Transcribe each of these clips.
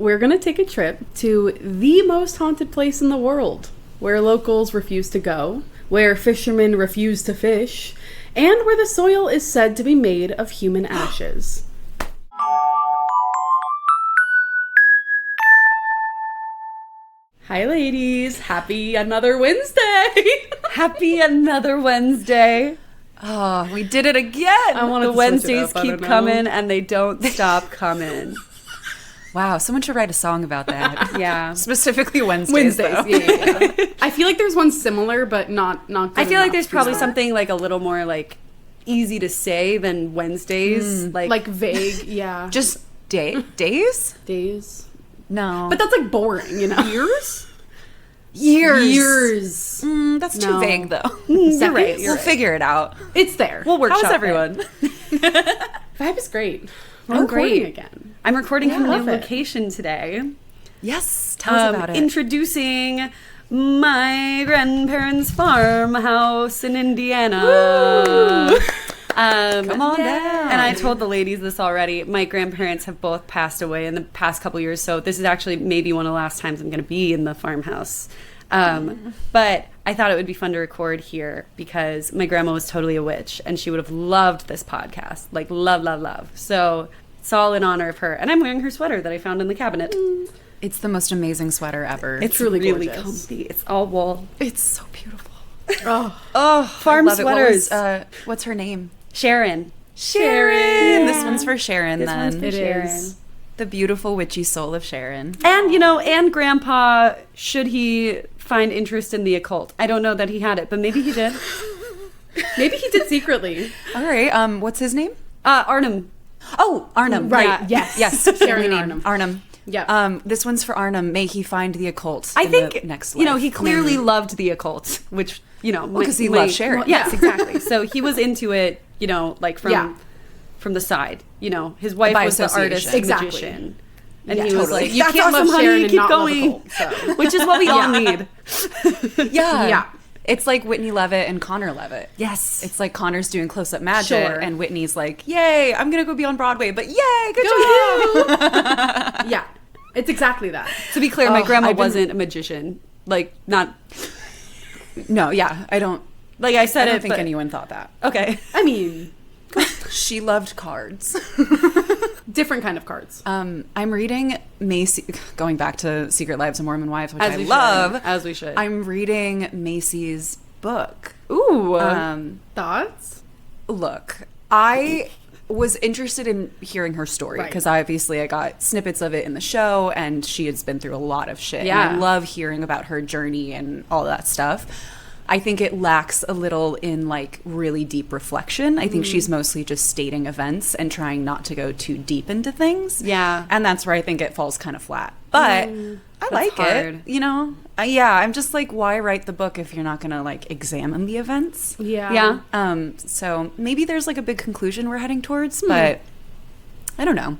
we're going to take a trip to the most haunted place in the world, where locals refuse to go, where fishermen refuse to fish, and where the soil is said to be made of human ashes. Hi, ladies. Happy another Wednesday. Happy another Wednesday. Oh, we did it again. The Wednesdays keep coming and they don't stop coming. Wow, someone should write a song about that. Yeah. Specifically Wednesdays, though. Yeah. I feel like there's one similar, but not good I feel like enough there's to probably start. something like a little more like easy to say than Wednesdays. Like vague, yeah. Just days? Days. No. But that's like boring, you know? Years? Years. That's No. too vague, though. You're right. We'll figure it out. It's there. We'll workshop How's it. everyone? Vibe is great. We're I'm recording great. again. I'm recording from a love new it. location today. Yes, tell us about it. Introducing my grandparents' farmhouse in Indiana. Come on down. And I told the ladies this already. My grandparents have both passed away in the past couple years, so this is actually maybe one of the last times I'm going to be in the farmhouse. But I thought it would be fun to record here because my grandma was totally a witch, and she would have loved this podcast. Like, love. So it's all in honor of her. And I'm wearing her sweater that I found in the cabinet. It's the most amazing sweater ever. It's truly really gorgeous. comfy. It's all wool. It's so beautiful. Oh, Farm I love it. sweaters. What's her name? Sharon. Sharon. This one's for Sharon This then. one's for it Sharon. is. The beautiful witchy soul of Sharon. And, and Grandpa, should he find interest in the occult. I don't know that he had it, but maybe he did. Maybe he did secretly. All right. What's his name? Arnhem. Oh, Arnhem. Right, Yeah. yes. Yes. Sharon Family and name. Arnhem. Arnhem. Yeah. This one's for Arnhem. May he find the occult. I in think, the next life. he clearly loved the occult, which, because he loved Sharon. Well, yes, exactly. So he was into it, like from Yeah. from the side. His wife By was the association. artist Exactly. magician. And Yeah, he was totally. like, You that's can't awesome, love honey, Sharon and keep not love going. occult, so. Which is what we all need. Yeah. Yeah. It's like Whitney Levitt and Connor Levitt. Yes. It's like Connor's doing close-up magic, Sure. and Whitney's like, "Yay, I'm gonna go be on Broadway!" But yay, good job! Yeah. It's exactly that. To be clear, my grandma I've been- wasn't a magician. Like, not, No, yeah, I don't. like I said I don't it, think but, anyone thought that. okay. I mean, She loved cards. different kind of cards. I'm reading Macy. Going back to Secret Lives of Mormon Wives, which As I we love. should. As we should. I'm reading Macy's book. Ooh. Thoughts? Look, I was interested in hearing her story Right. because obviously I got snippets of it in the show, and she has been through a lot of shit. Yeah. And I love hearing about her journey and all that stuff. I think it lacks a little in like really deep reflection. I think she's mostly just stating events and trying not to go too deep into things. Yeah. And that's where I think it falls kind of flat. But I like hard. it, yeah, I'm just like, why write the book if you're not going to like examine the events? Yeah. Yeah. So maybe there's like a big conclusion we're heading towards, but I don't know.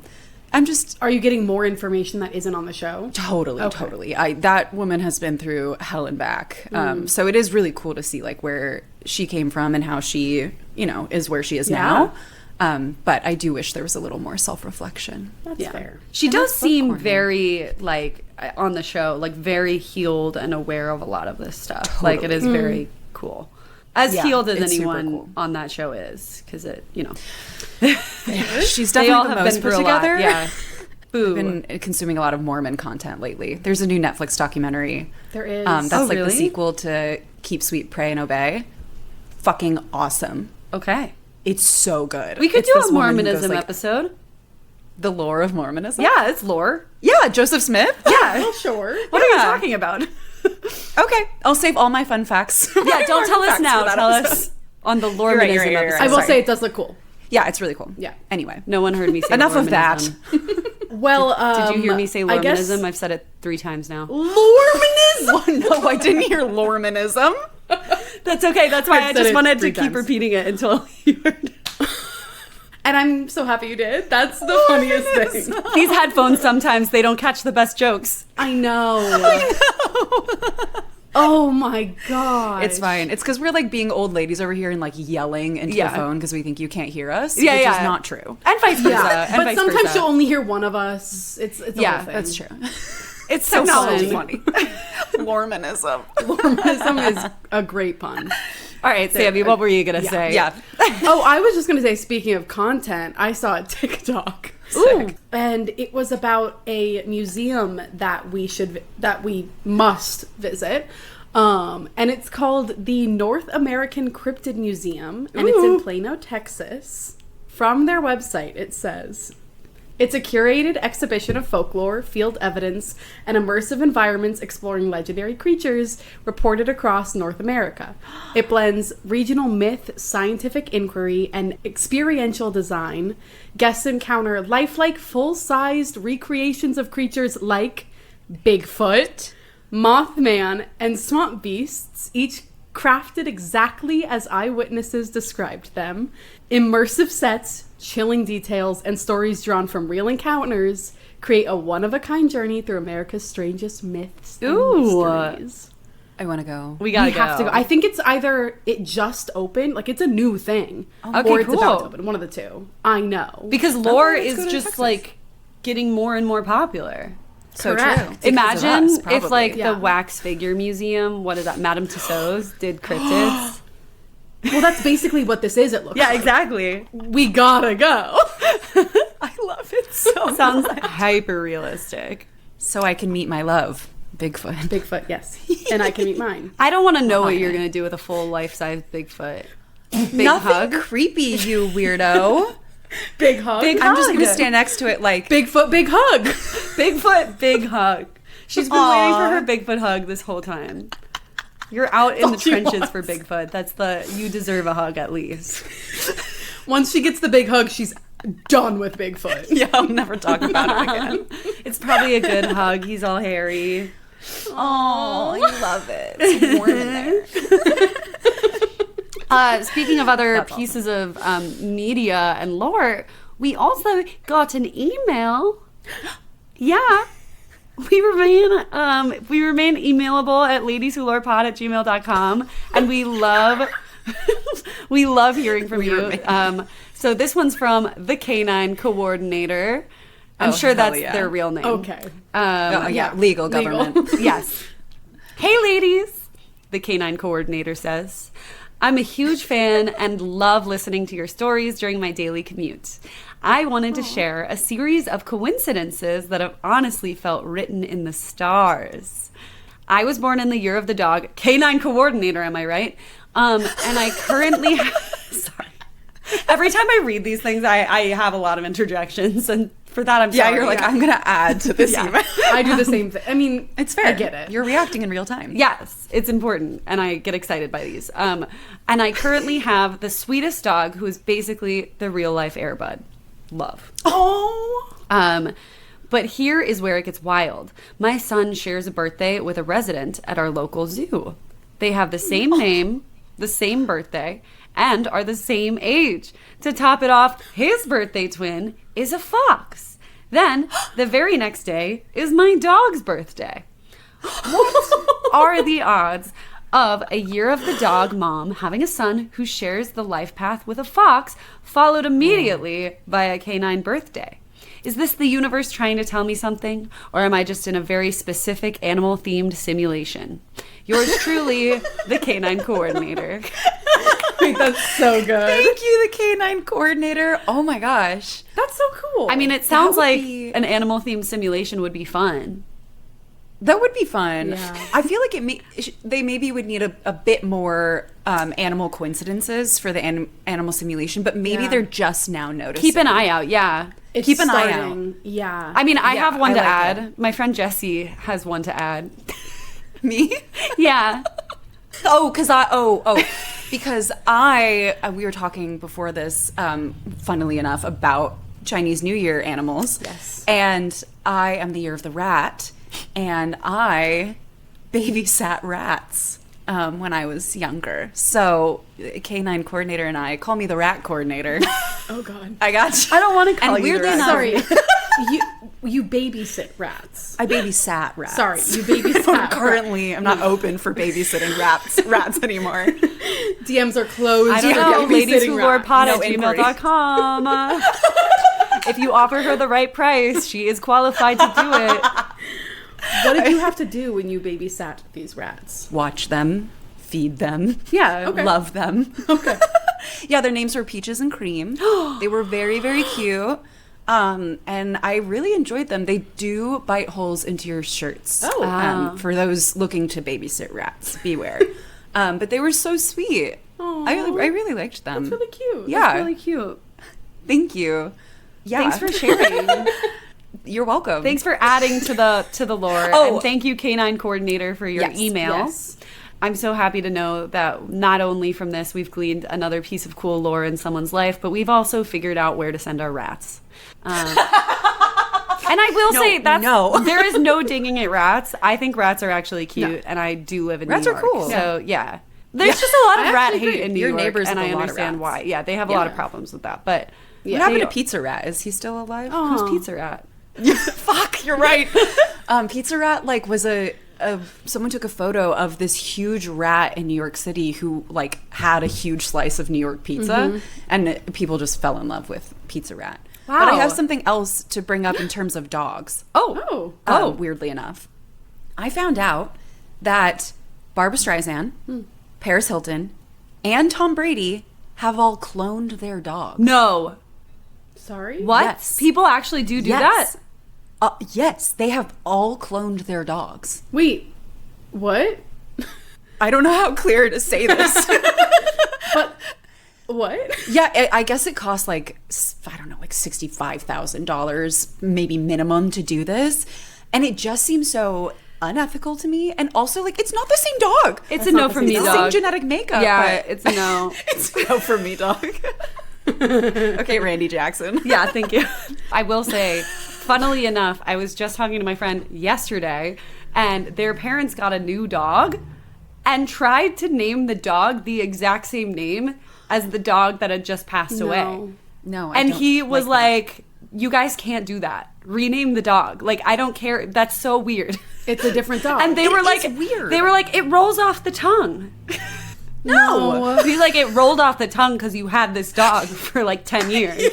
I'm just Are you getting more information that isn't on the show? totally. That woman has been through hell and back. So it is really cool to see like where she came from and how she, is where she is now. But I do wish there was a little more self-reflection. That's fair. She And does that's seem popcorn. very, like, on the show, like, very healed and aware of a lot of this stuff. Like, it is very cool. As Yeah, healed as it's super anyone cool. on that show is. Because it, She's they definitely all the have most been put through a lot. together. Yeah. Boo. I've been consuming a lot of Mormon content lately. There's a new Netflix documentary. There is. That's Oh, like really? the sequel to Keep Sweet, Pray, and Obey. Fucking awesome. Okay. It's so good. We could It's do this a woman who Mormonism goes, like, episode. The lore of Mormonism? Yeah, it's lore. Yeah, Joseph Smith? Yeah. Well, sure. What are you Yeah. talking about? Okay, I'll save all my fun facts. Yeah, don't tell us Facts now. for that Tell episode. us on the You're right, Lormonism you're right, episode. I will Sorry. say it does look cool. Yeah, it's really cool. Yeah. Anyway. No one heard me say Enough of that. Lormonism. Well, Did you hear me say I guess Lormonism? I've said it 3 times now. Lormonism. No, I didn't hear Lormanism. That's okay. That's why I've I said just it wanted to 3 keep times. repeating it until you heard it. And I'm so happy you did. That's the funniest thing. These headphones, sometimes they don't catch the best jokes. I know. Oh my god. It's fine. It's because we're like being old ladies over here and like yelling into the phone because we think you can't hear us. Yeah, which is not true. And vice versa. Yeah, and but vice sometimes versa. you'll only hear one of us. It's a whole thing. That's true. It's so Technology. Mormonism. Mormonism is a great pun. All right, Sammy, what were you going to say? Yeah. Oh, I was just going to say, speaking of content, I saw a TikTok. Ooh. And it was about a museum that we must visit. And it's called the North American Cryptid Museum, and it's in Plano, Texas. From their website, it says, it's a curated exhibition of folklore, field evidence, and immersive environments exploring legendary creatures reported across North America. It blends regional myth, scientific inquiry, and experiential design. Guests encounter lifelike, full-sized recreations of creatures like Bigfoot, Mothman, and swamp beasts, each crafted exactly as eyewitnesses described them. Immersive sets, chilling details, and stories drawn from real encounters create a one-of-a-kind journey through America's strangest myths and mysteries. I want to go. We gotta have to go. I think it's either it just opened, like it's a new thing, or it's about to open. One of the two. I know. Because lore let's go is to just Texas. like getting more and more popular. So Correct. true. Imagine Because of us, if like Yeah. the wax figure museum, what is that, Madame Tussauds, did cryptids. Well, that's basically what this is. It looks like. Exactly. We gotta go. I love it so Sounds hyper realistic. So I can meet my love, Bigfoot. Bigfoot, yes. And I can meet mine. I don't want to know what you're going to do with a full life-size Bigfoot. Big Nothing hug. creepy, you weirdo. Big hug. Big I'm just hug. gonna stand next to it like Bigfoot, big hug. Bigfoot, big hug. She's been waiting for her Bigfoot hug this whole time. You're out in the she trenches wants. for Bigfoot. You deserve a hug at least. Once she gets the big hug, she's done with Bigfoot. yeah, I'll never talk about it again. It's probably a good hug. He's all hairy. Oh, you love it. It's warm in there. Speaking of other That's pieces of media and lore, we also got an email. Yeah. We remain emailable at ladieswholorepod@gmail.com, and we love hearing from you. So this one's from the Canine Coordinator. I'm sure hell that's yeah. their real name. Okay. Legal government. Yes. Hey, ladies, the Canine Coordinator says. I'm a huge fan and love listening to your stories during my daily commute. I wanted to share a series of coincidences that have honestly felt written in the stars. I was born in the year of the dog. Canine Coordinator, am I right? And I currently sorry. Every time I read these things, I have a lot of interjections, and for that I'm sorry. Yeah, you're like, I'm gonna add to this email. I do the same thing. I mean, It's fair. I get it. You're reacting in real time. Yes, it's important, and I get excited by these. And I currently have the sweetest dog who is basically the real life Airbud. Love. Oh. But here is where it gets wild. My son shares a birthday with a resident at our local zoo. They have the same name, the same birthday, and are the same age. To top it off, his birthday twin is a fox. Then, the very next day is my dog's birthday. What are the odds of a year of the dog mom having a son who shares the life path with a fox, followed immediately by a canine birthday? Is this the universe trying to tell me something? Or am I just in a very specific animal-themed simulation? Yours truly, the Canine Coordinator. Wait, that's so good. Thank you, the Canine Coordinator. Oh my gosh. That's so cool. I mean, it sounds would like be- an animal-themed simulation would be fun. That would be fun. Yeah. I feel like they maybe would need a bit more animal coincidences for the animal simulation, but maybe Yeah. they're just now noticing. Keep an eye out, yeah. It's keep an eye starting. Yeah. I mean, I Yeah, have one I to like add. it. My friend Jessie has one to add. Me? Yeah. Because we were talking before this, funnily enough, about Chinese New Year animals. Yes. And I am the year of the rat, and I babysat rats when I was younger. So, Canine Coordinator and I call me the Rat Coordinator. Oh God. I got you. I don't want to call And you weirdly the rat. enough, Sorry. You babysit rats. I babysat rats. Sorry, you babysat Currently, I'm not open for babysitting rats anymore. DMs are closed. I don't for know, babysitting rats. ladieswholorepod@gmail.com. If you offer her the right price, she is qualified to do it. What did you have to do when you babysat these rats? Watch them, feed them, Yeah. Okay. love them. Okay. Yeah, their names were Peaches and Cream. They were very, very cute. And I really enjoyed them. They do bite holes into your shirts. Oh. For those looking to babysit rats, beware. But they were so sweet. Aw. I really liked them. That's really cute. Yeah. That's really cute. Thank you. Yeah. Thanks for sharing. You're welcome. Thanks for adding to the lore. Oh. And thank you, Canine Coordinator, for your Yes, email. yes. I'm so happy to know that not only from this we've gleaned another piece of cool lore in someone's life, but we've also figured out where to send our rats. And I will say there is no digging at rats. I think rats are actually cute, and I do live in Rats New are York. cool. So yeah, there's just a lot of I rat actually hate agree. in New Your York, neighbors and have I a lot of understand rats. why. Yeah, they have a lot of problems with that. But What happened to Pizza Rat? Is he still alive? Who's Pizza Rat? Fuck, you're right. Pizza Rat was someone took a photo of this huge rat in New York City who had a huge slice of New York pizza, and people just fell in love with Pizza Rat. Wow. But I have something else to bring up in terms of dogs. Oh. Weirdly enough, I found out that Barbra Streisand, Paris Hilton, and Tom Brady have all cloned their dogs. No. Sorry? What? Yes. People actually do that? Yes, they have all cloned their dogs. Wait. What? I don't know how clear to say this. But what? Yeah, I guess it costs $65,000 maybe minimum to do this, and it just seems so unethical to me. And also, it's not the same dog. It's a no from me, It's the dog. same genetic makeup. Yeah, but it's a no. it's a no for me, dog. Okay, Randy Jackson. Yeah, thank you. I will say, funnily enough, I was just talking to my friend yesterday, and their parents got a new dog and tried to name the dog the exact same name as the dog that had just passed away. No, And he was like, you guys can't do that. Rename the dog. I don't care. That's so weird. It's a different dog. And they were like, weird. They were like, it rolls off the tongue. No. He's like, it rolled off the tongue because you had this dog for 10 years.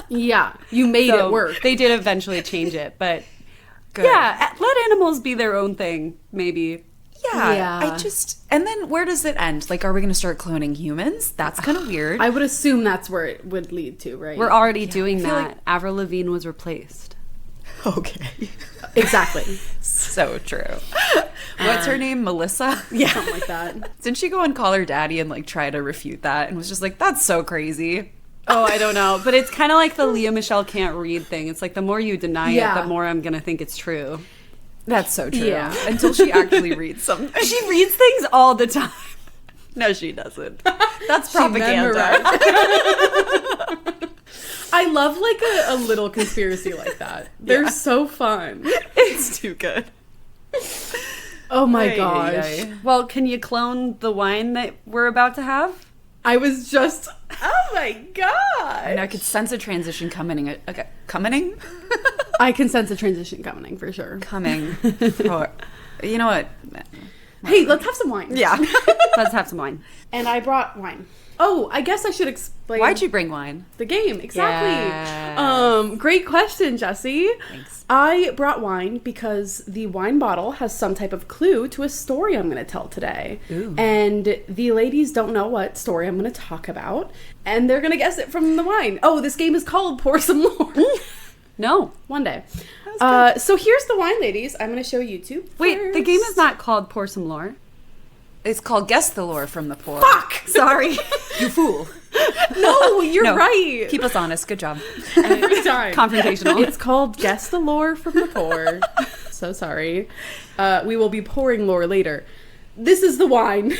Yeah. You made So it work. They did eventually change it, but Good. yeah, let animals be their own thing, maybe. Yeah. And then where does it end? Are we going to start cloning humans? That's kind of weird. I would assume that's where it would lead to, right? We're already doing feel that. Avril Lavigne was replaced. Okay. Exactly. So true. What's her name? Melissa? Yeah. Something like that. Didn't she go and call her daddy and try to refute that and was just that's so crazy? Oh, I don't know. But it's kind of like the Leah Michelle can't read thing. It's the more you deny it, the more I'm going to think it's true. That's so true. Yeah. Until she actually reads something. She reads things all the time. No, she doesn't. That's propaganda. I love a little conspiracy like that. They're so fun. It's too good. Oh my Ay, gosh. ay, ay. Well, can you clone the wine that we're about to have? I was just, oh my god. And I could sense a transition coming. Okay, coming? I can sense a transition coming for sure. Coming. You know what? Hey, let's have some wine. Yeah. Let's have some wine. And I brought wine. Oh, I guess I should explain. Why'd you bring wine? The game, exactly. Yes. Great question, Jesse. Thanks. I brought wine because the wine bottle has some type of clue to a story I'm going to tell today. Ooh. And the ladies don't know what story I'm going to talk about, and they're going to guess it from the wine. Oh, this game is called Pour Some Lore. No. One day. So here's the wine, ladies. I'm going to show you two. Wait, the game is not called Pour Some Lore. It's called Guess the Lore from the Poor. Fuck! Sorry. You fool. No, you're No, right. Keep us honest. Good job. Every time. Confrontational. It's called Guess the Lore from the Poor. So sorry. We will be pouring lore later. This is the wine.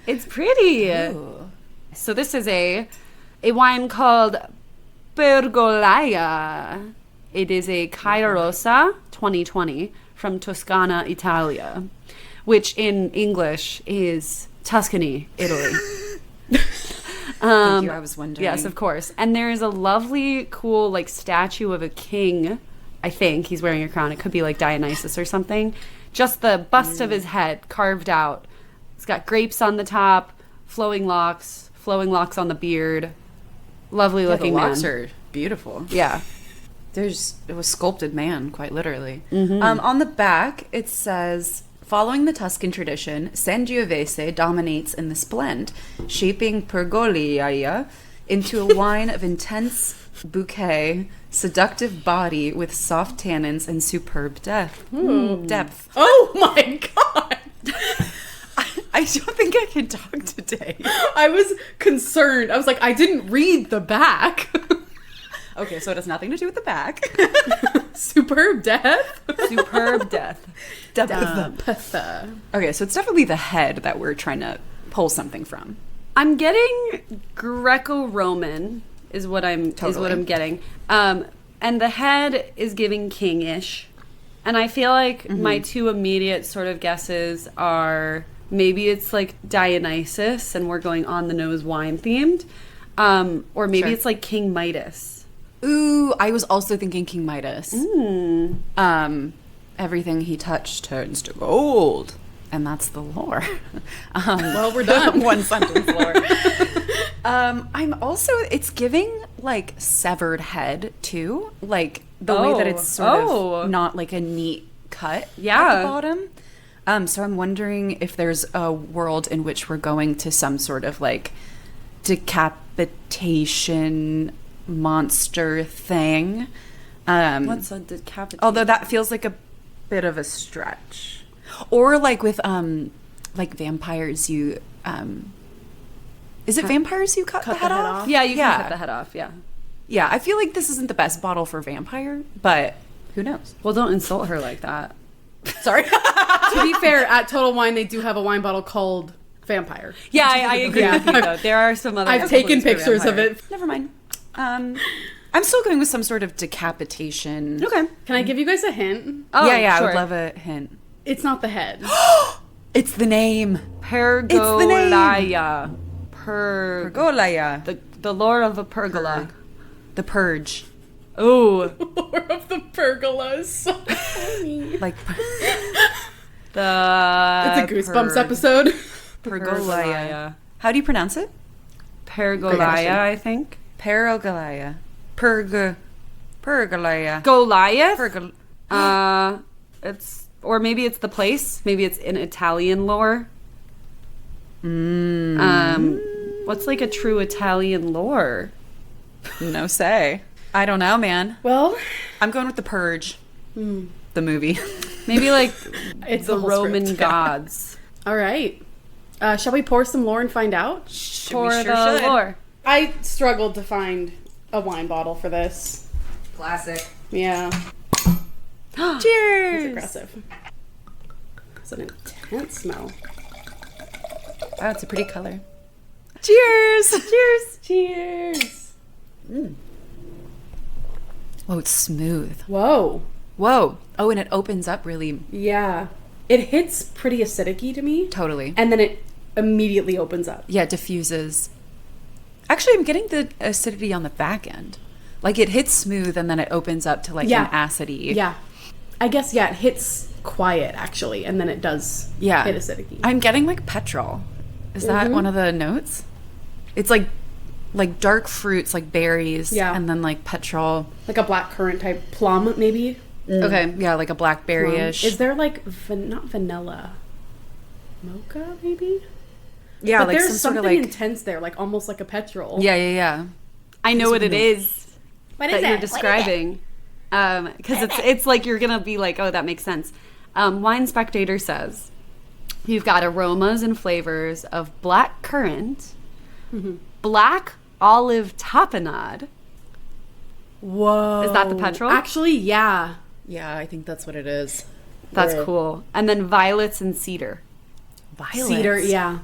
It's pretty. Ooh. So this is a wine called Pergolaia. It is a Cairosa 2020 from Toscana, Italia, which in English is Tuscany, Italy. Thank you. I was wondering. Yes, of course. And there is a lovely, cool, statue of a king I think he's wearing a crown. It could be like Dionysus or something. Just the bust of his head carved out. It's got grapes on the top, flowing locks on the beard. Lovely looking the man. locks are beautiful. Yeah. It was sculpted man, quite literally. On the back, it says, following the Tuscan tradition, Sangiovese dominates in this blend, shaping Pergolaia into a wine of intense bouquet, seductive body with soft tannins and superb depth. Oh my god! I don't think I can talk today. I was concerned. I was like, I didn't read the back. Okay, so it has nothing to do with the back. Superb death. Superb death. Okay, so it's definitely the head that we're trying to pull something from. I'm getting Greco-Roman is what I'm getting. And the head is giving king-ish. And I feel like my two immediate sort of guesses are maybe it's like Dionysus and we're going on the nose wine themed. Or maybe it's like King Midas. Ooh, I was also thinking King Midas. Everything he touched turns to gold. And that's the lore. Well, we're done. One sentence lore. I'm also, it's giving like severed head too. Like the way that it's sort of not like a neat cut at the bottom. So I'm wondering if there's a world in which we're going to some sort of like decapitation monster thing. What's a decapitation? Although that feels like a bit of a stretch. Or like with like vampires, you is it vampires you cut the head off? Yeah, you can cut the head off. Yeah, I feel like this isn't the best bottle for vampire, but who knows? Well, don't insult her like that. Sorry. To be fair, at Total Wine, they do have a wine bottle called Vampire. Yeah, I agree with you, though. There are some other... I've taken pictures of it. Never mind. I'm still going with some sort of decapitation. Okay. Can I give you guys a hint? Oh, yeah, sure. I would love a hint. It's not the head. It's the name. Pergolaia. Pergolaia. The lord of the pergola. The Purge. Ooh. Lord of the Pergola is so funny. Like... It's a Goosebumps episode. Pergolaia. How do you pronounce it? Pergolaia, I think. Pergolaia. Pergolaia. Goliath? Or maybe it's the place. Maybe it's in Italian lore. What's like a true Italian lore? No say. I don't know, man. Well, I'm going with The Purge. The movie. Maybe like it's the whole Roman script. gods. All right. Shall we pour some lore and find out? For the lore. I struggled to find a wine bottle for this. Classic. Yeah. Cheers! It's aggressive. It's an intense smell. Wow, it's a pretty color. Cheers! Cheers! Cheers! Oh, it's smooth. Whoa. Whoa. Oh, and it opens up really... Yeah. It hits pretty acidic-y to me. Totally. And then it immediately opens up. Yeah, it diffuses. Actually, I'm getting the acidity on the back end. Like, it hits smooth and then it opens up to, like, an acidity. Yeah. I guess, it hits quiet, actually, and then it does hit acidic-y. I'm getting, like, petrol. Is that one of the notes? It's, like dark fruits, like berries. Yeah. And then, like, petrol. Like a black currant type plum, maybe? Okay, yeah, like a blackberry-ish. Is there, like, not vanilla? Mocha, maybe? Yeah, but like there's some sort something of, like... intense there, like almost like a petrol. Yeah. I know what it is. What is that you're describing. Because it's like you're gonna be like, oh, that makes sense. Wine Spectator says you've got aromas and flavors of black currant, black olive tapenade. Whoa! Is that the petrol? Actually, yeah. Yeah, I think that's what it is. That's cool. And then violets and cedar. Violets. Cedar, yeah.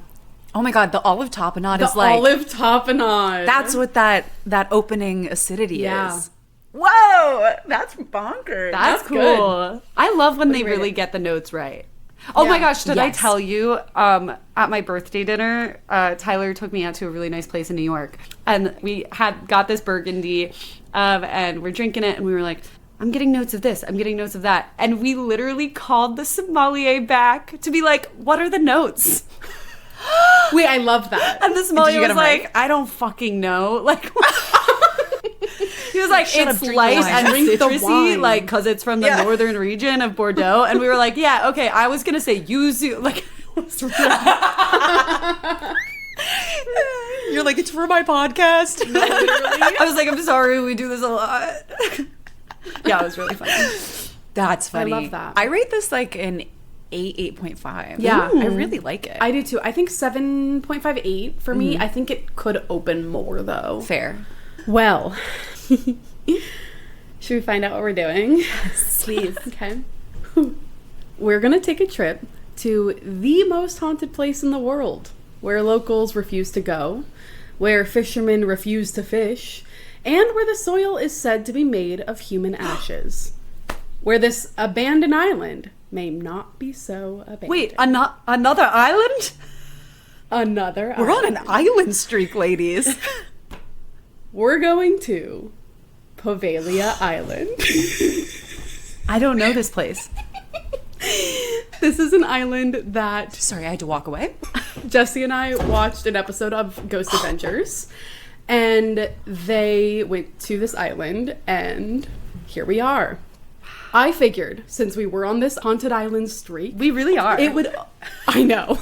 Oh my god, the olive tapenade is The like... olive tapenade. That's what that opening acidity is. Whoa! That's bonkers. That's cool. Good. I love when they really get the notes right. Oh my gosh, did I tell you, at my birthday dinner, Tyler took me out to a really nice place in New York. And we got this Burgundy, and we're drinking it, and we were like, I'm getting notes of this. I'm getting notes of that. And we literally called the sommelier back to be like, what are the notes? Wait, I love that. And the sommelier was like, right? I don't fucking know. Like, he was like, Shut up, it's drink light the wine. and Drink the citrusy, wine. like, because it's from the northern region of Bordeaux. And we were like, yeah, okay, I was going to say yuzu. Like, You're like, it's for my podcast. No, literally. I was like, I'm sorry, we do this a lot. Yeah, it was really funny. That's funny. I love that. I rate this like an 8.5. Yeah. I really like it. I do too. I think 7.58 for me. I think it could open more though. Fair. Well, should we find out what we're doing? Please. Okay. We're going to take a trip to the most haunted place in the world, where locals refuse to go, where fishermen refuse to fish, and where the soil is said to be made of human ashes. Where this abandoned island may not be so abandoned. Wait, another island? Another We're on island. an island streak, ladies. We're going to Poveglia Island. I don't know this place. This is an island that Sorry, I had to walk away. Jesse and I watched an episode of Ghost Adventures, and they went to this island, and here we are. I figured, since we were on this haunted island streak, We really are. it would... I know.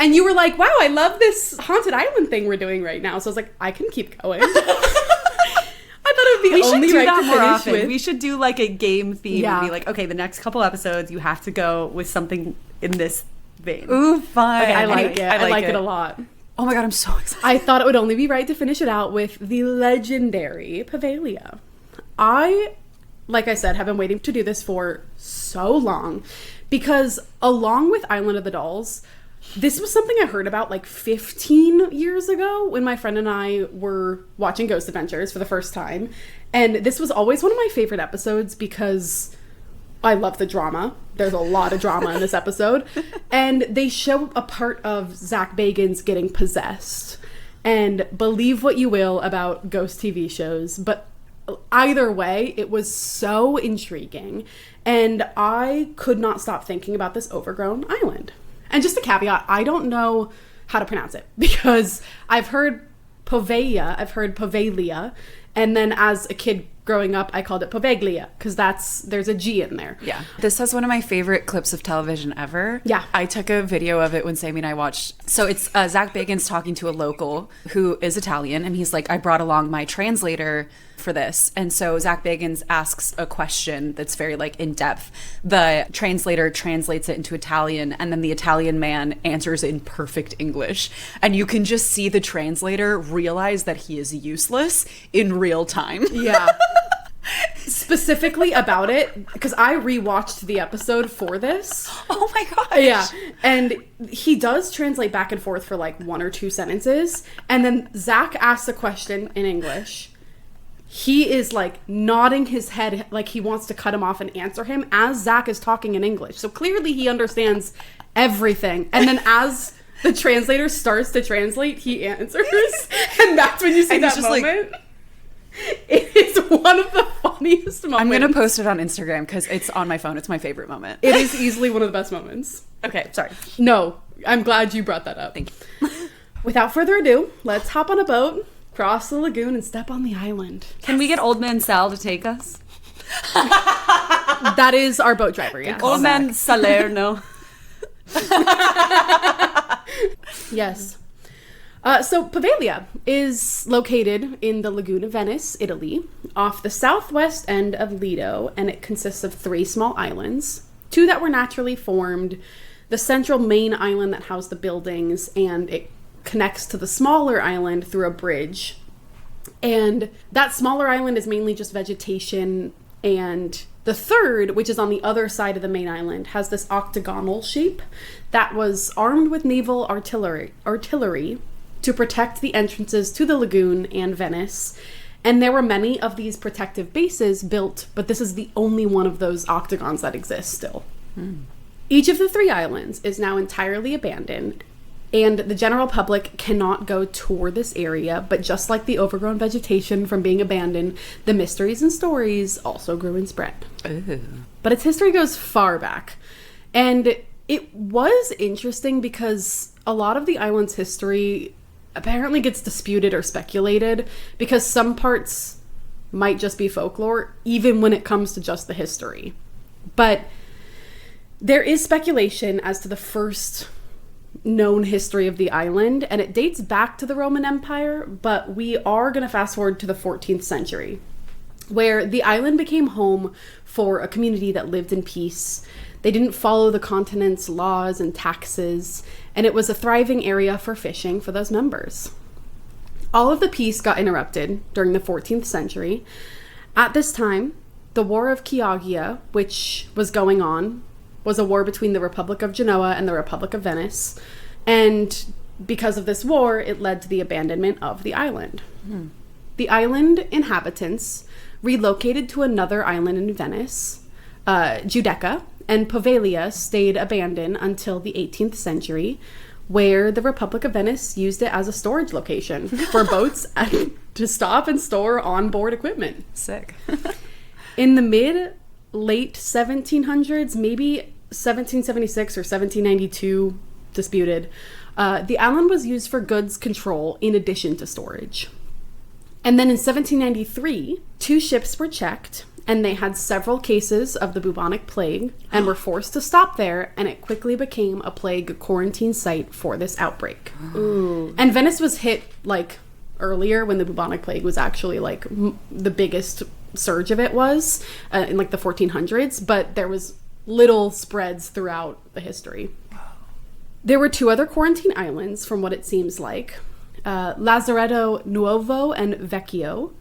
And you were like, wow, I love this haunted island thing we're doing right now. So I was like, I can keep going. I thought it would be We should only do right that to more finish often. with. We should do like a game theme Yeah. and be like, okay, the next couple episodes you have to go with something in this vein. Ooh, fun. Okay, I like Anyway, it. I like it a lot. Oh my god, I'm so excited. I thought it would only be right to finish it out with the legendary Poveglia. Like I said, have been waiting to do this for so long because along with Island of the Dolls, this was something I heard about like 15 years ago when my friend and I were watching Ghost Adventures for the first time. And this was always one of my favorite episodes because I love the drama. There's a lot of drama in this episode. And they show a part of Zach Bagans getting possessed. And believe what you will about ghost TV shows, but either way, it was so intriguing. And I could not stop thinking about this overgrown island. And just a caveat, I don't know how to pronounce it because I've heard Poveglia, I've heard Poveglia, and then as a kid growing up, I called it Poveglia because there's a G in there. Yeah. This has one of my favorite clips of television ever. Yeah. I took a video of it when Sammy and I watched. So it's Zach Bagans talking to a local who is Italian. And he's like, I brought along my translator for this. And so Zach Bagans asks a question that's very like in depth. The translator translates it into Italian. And then the Italian man answers in perfect English. And you can just see the translator realize that he is useless in real time. Yeah. Specifically about it, because I rewatched the episode for this. Oh my gosh. Yeah. And he does translate back and forth for like one or two sentences. And then Zach asks a question in English. He is like nodding his head like he wants to cut him off and answer him as Zach is talking in English. So clearly he understands everything. And then as the translator starts to translate, he answers. And that's when you see And he's that just like- moment. It is one of the funniest moments. I'm going to post it on Instagram because it's on my phone. It's my favorite moment. It is easily one of the best moments. Okay, sorry. No, I'm glad you brought that up. Thank you. Without further ado, let's hop on a boat, cross the lagoon, and step on the island. Can we get Old Man Sal to take us? That is our boat driver, yes. Old Man Salerno. Yes. So Poveglia is located in the lagoon of Venice, Italy, off the southwest end of Lido, and it consists of 3 small islands, 2 that were naturally formed, the central main island that housed the buildings, and it connects to the smaller island through a bridge. And that smaller island is mainly just vegetation, and the third, which is on the other side of the main island, has this octagonal shape that was armed with naval artillery to protect the entrances to the lagoon and Venice. And there were many of these protective bases built, but this is the only one of those octagons that exists still. Each of the 3 islands is now entirely abandoned, and the general public cannot go tour this area, but just like the overgrown vegetation from being abandoned, the mysteries and stories also grew and spread. Ooh. But its history goes far back. And it was interesting because a lot of the island's history apparently gets disputed or speculated because some parts might just be folklore, even when it comes to just the history. But there is speculation as to the first known history of the island, and it dates back to the Roman Empire, but we are going to fast forward to the 14th century, where the island became home for a community that lived in peace. They didn't follow the continent's laws and taxes, and it was a thriving area for fishing for those members. All of the peace got interrupted during the 14th century. At this time, the War of Chioggia, which was going on, was a war between the Republic of Genoa and the Republic of Venice. And because of this war, it led to the abandonment of the island. The island inhabitants relocated to another island in Venice, Giudecca, and Poveglia stayed abandoned until the 18th century, where the Republic of Venice used it as a storage location for boats and to stop and store onboard equipment. Sick. In the late 1700s, maybe 1776 or 1792, disputed, the island was used for goods control in addition to storage. And then in 1793, 2 ships were checked, and they had several cases of the bubonic plague and were forced to stop there, and it quickly became a plague quarantine site for this outbreak. Ooh. And Venice was hit, like, earlier when the bubonic plague was actually, like, the biggest surge of it was in, like, the 1400s, but there was little spreads throughout the history. There were 2 other quarantine islands, from what it seems like, Lazaretto Nuovo and Vecchio.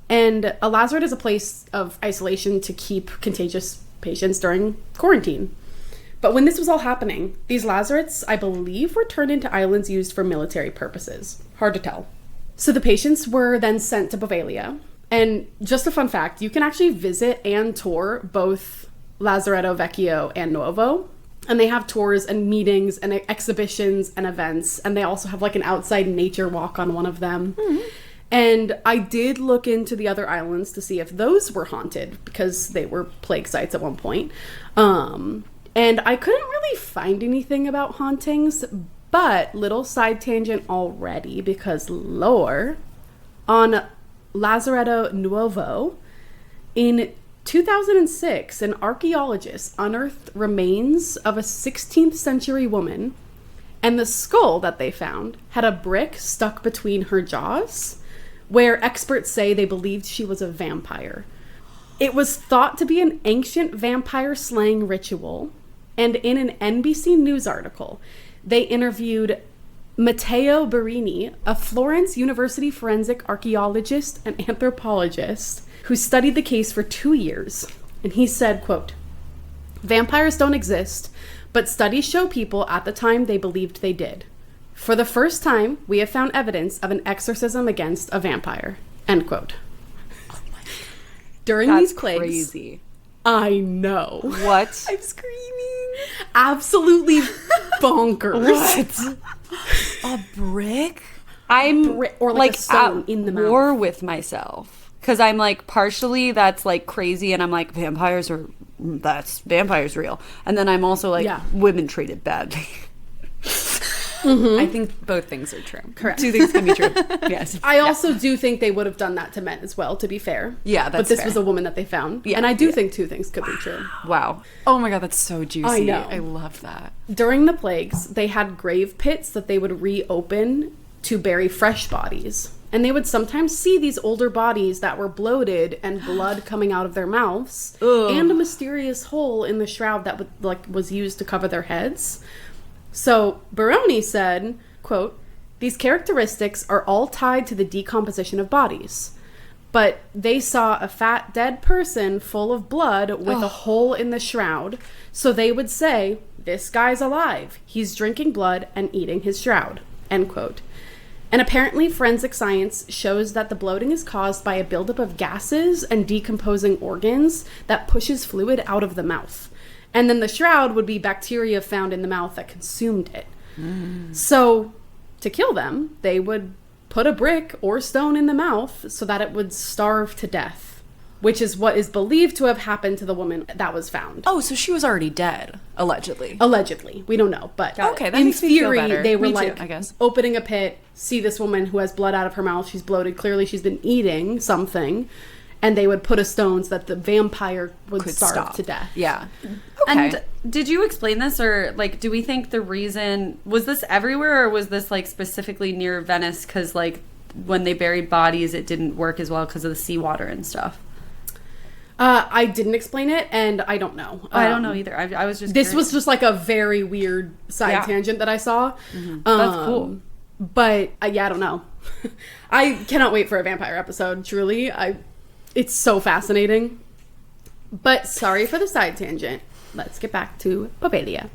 And a lazaret is a place of isolation to keep contagious patients during quarantine. But when this was all happening, these lazarets, I believe, were turned into islands used for military purposes. Hard to tell. So the patients were then sent to Poveglia. And just a fun fact, you can actually visit and tour both Lazaretto Vecchio and Nuovo. And they have tours and meetings and exhibitions and events. And they also have like an outside nature walk on one of them. Mm-hmm. And I did look into the other islands to see if those were haunted because they were plague sites at one point. And I couldn't really find anything about hauntings, but little side tangent already because lore on Lazaretto Nuovo in 2006, an archaeologist unearthed remains of a 16th century woman, and the skull that they found had a brick stuck between her jaws, where experts say they believed she was a vampire. It was thought to be an ancient vampire slaying ritual, and in an NBC News article, they interviewed Matteo Barini, a Florence University forensic archaeologist and anthropologist who studied the case for 2 years. And he said, quote, "Vampires don't exist, but studies show people at the time they believed they did. For the first time, we have found evidence of an exorcism against a vampire." End quote. Oh my God. During That's these plagues, crazy. I know. What? I'm screaming. Absolutely bonkers. What? A brick? I'm or like a stone at in the mouth. war with myself because I'm like partially that's like crazy, and I'm like vampires real, and then I'm also like women treated badly. Mm-hmm. I think both things are true. Correct. 2 things can be true. Yes. I also do think they would have done that to men as well, to be fair. Yeah, that's But this fair. was a woman that they found. Yeah, And I do think 2 things could be true. Wow. Oh my God, that's so juicy. I know. I love that. During the plagues, they had grave pits that they would reopen to bury fresh bodies. And they would sometimes see these older bodies that were bloated and blood coming out of their mouths. Ugh. And a mysterious hole in the shroud that was used to cover their heads. So Baroni said, quote, "These characteristics are all tied to the decomposition of bodies. But they saw a fat dead person full of blood with a hole in the shroud. So they would say, 'This guy's alive. He's drinking blood and eating his shroud.'" End quote. And apparently forensic science shows that the bloating is caused by a buildup of gases and decomposing organs that pushes fluid out of the mouth. And then the shroud would be bacteria found in the mouth that consumed it. So to kill them, they would put a brick or stone in the mouth so that it would starve to death, which is what is believed to have happened to the woman that was found. Oh, so she was already dead, allegedly. Allegedly. We don't know, but okay, that in makes me feel theory, better. they were Me too, like I guess. opening a pit, see this woman who has blood out of her mouth, she's bloated, clearly she's been eating something, and they would put a stone so that the vampire would Could starve stop. to death. Yeah. Okay. And did you explain this, or like, do we think the reason was this everywhere, or was this like specifically near Venice? Because like when they buried bodies, it didn't work as well because of the seawater and stuff. I didn't explain it, and I don't know. I don't know either. I was just This curious. was just like a very weird side Yeah. tangent that I saw. That's cool. But yeah, I don't know. I cannot wait for a vampire episode. Truly, it's so fascinating. But sorry for the side tangent. Let's get back to Poveglia.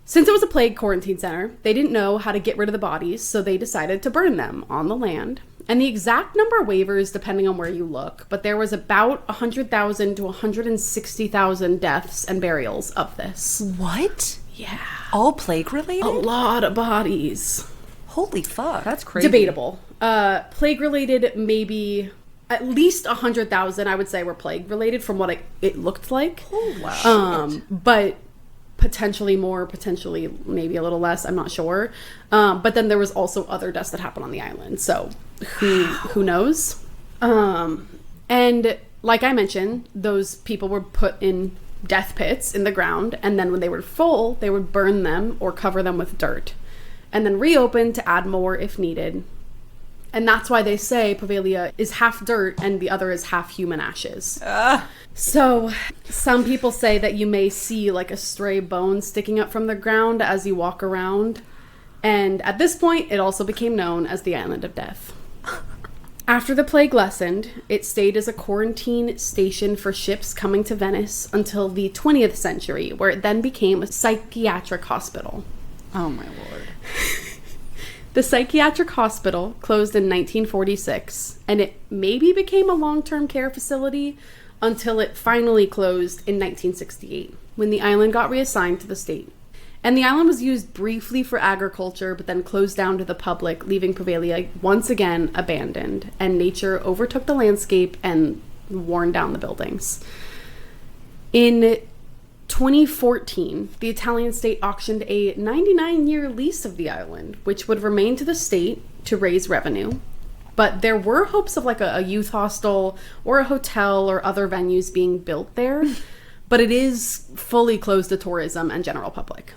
Since it was a plague quarantine center, they didn't know how to get rid of the bodies, so they decided to burn them on the land. And the exact number wavers depending on where you look, but there was about 100,000 to 160,000 deaths and burials of this. What? Yeah. All plague related? A lot of bodies. Holy fuck. That's crazy. Debatable. Plague related, maybe at least 100,000, I would say, were plague related from what it looked like. Oh, wow. But potentially more, potentially maybe a little less, I'm not sure. But then there was also other deaths that happened on the island, so who knows? And like I mentioned, those people were put in death pits in the ground, and then when they were full, they would burn them or cover them with dirt, and then reopen to add more if needed. And that's why they say Poveglia is half dirt and the other is half human ashes. So some people say that you may see like a stray bone sticking up from the ground as you walk around. And at this point, it also became known as the Island of Death. After the plague lessened, it stayed as a quarantine station for ships coming to Venice until the 20th century, where it then became a psychiatric hospital. Oh, my lord. The psychiatric hospital closed in 1946, and it maybe became a long-term care facility until it finally closed in 1968, when the island got reassigned to the state. And the island was used briefly for agriculture, but then closed down to the public, leaving Poveglia once again abandoned, and nature overtook the landscape and worn down the buildings. In 2014, the Italian state auctioned a 99-year lease of the island, which would remain to the state to raise revenue. But there were hopes of like a youth hostel or a hotel or other venues being built there. But it is fully closed to tourism and general public.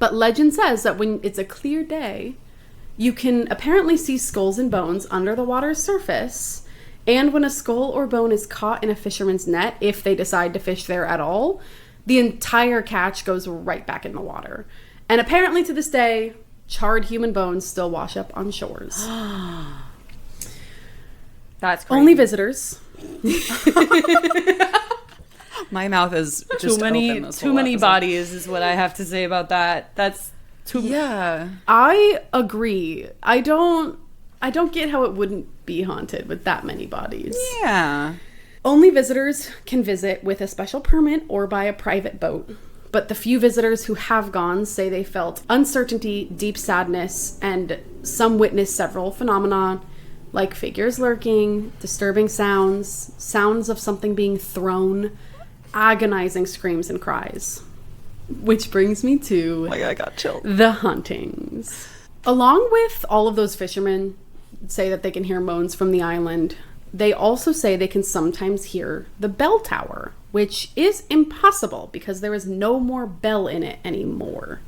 But legend says that when it's a clear day, you can apparently see skulls and bones under the water's surface. And when a skull or bone is caught in a fisherman's net, if they decide to fish there at all, the entire catch goes right back in the water. And apparently to this day, charred human bones still wash up on shores. That's crazy. Only visitors. My mouth is just too many bodies is what I have to say about that. That's too. Yeah. I agree. I don't get how it wouldn't be haunted with that many bodies. Yeah. Only visitors can visit with a special permit or by a private boat. But the few visitors who have gone say they felt uncertainty, deep sadness, and some witnessed several phenomena like figures lurking, disturbing sounds, sounds of something being thrown, agonizing screams and cries. Which brings me to I got chilled. the hauntings. Along with all of those fishermen say that they can hear moans from the island, they also say they can sometimes hear the bell tower, which is impossible because there is no more bell in it anymore.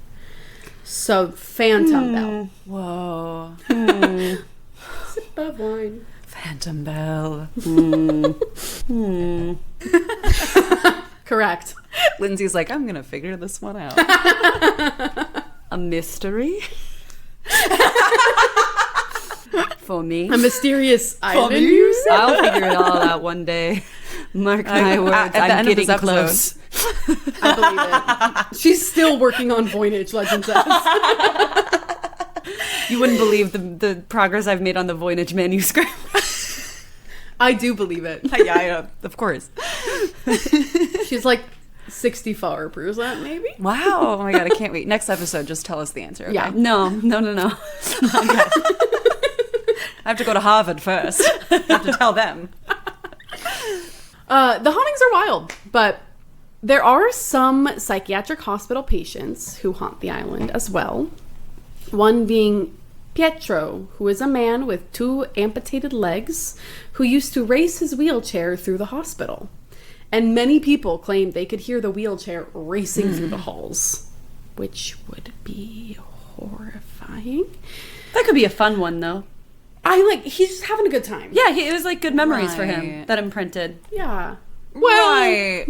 So, phantom bell. Whoa. Sip of wine. Phantom Bell. Correct. Lindsay's like, I'm going to figure this one out. A mystery for me. A mysterious island, you said? I'll figure it all out one day. Mark my words. At the I'm end of getting this close. I believe it. She's still working on Voynich, legend says. You wouldn't believe the progress I've made on the Voynich manuscript. I do believe it. Yeah, I know. Of course. She's like 64% maybe. Wow. Oh my God, I can't wait. Next episode, just tell us the answer. Okay? Yeah. No. I have to go to Harvard first. I have to tell them. The hauntings are wild, but there are some psychiatric hospital patients who haunt the island as well. One being Pietro, who is a man with 2 amputated legs who used to race his wheelchair through the hospital. And many people claim they could hear the wheelchair racing through the halls, which would be horrifying. That could be a fun one, though. He's just having a good time. Yeah, it was like good memories for him Right. that imprinted. Yeah. Right.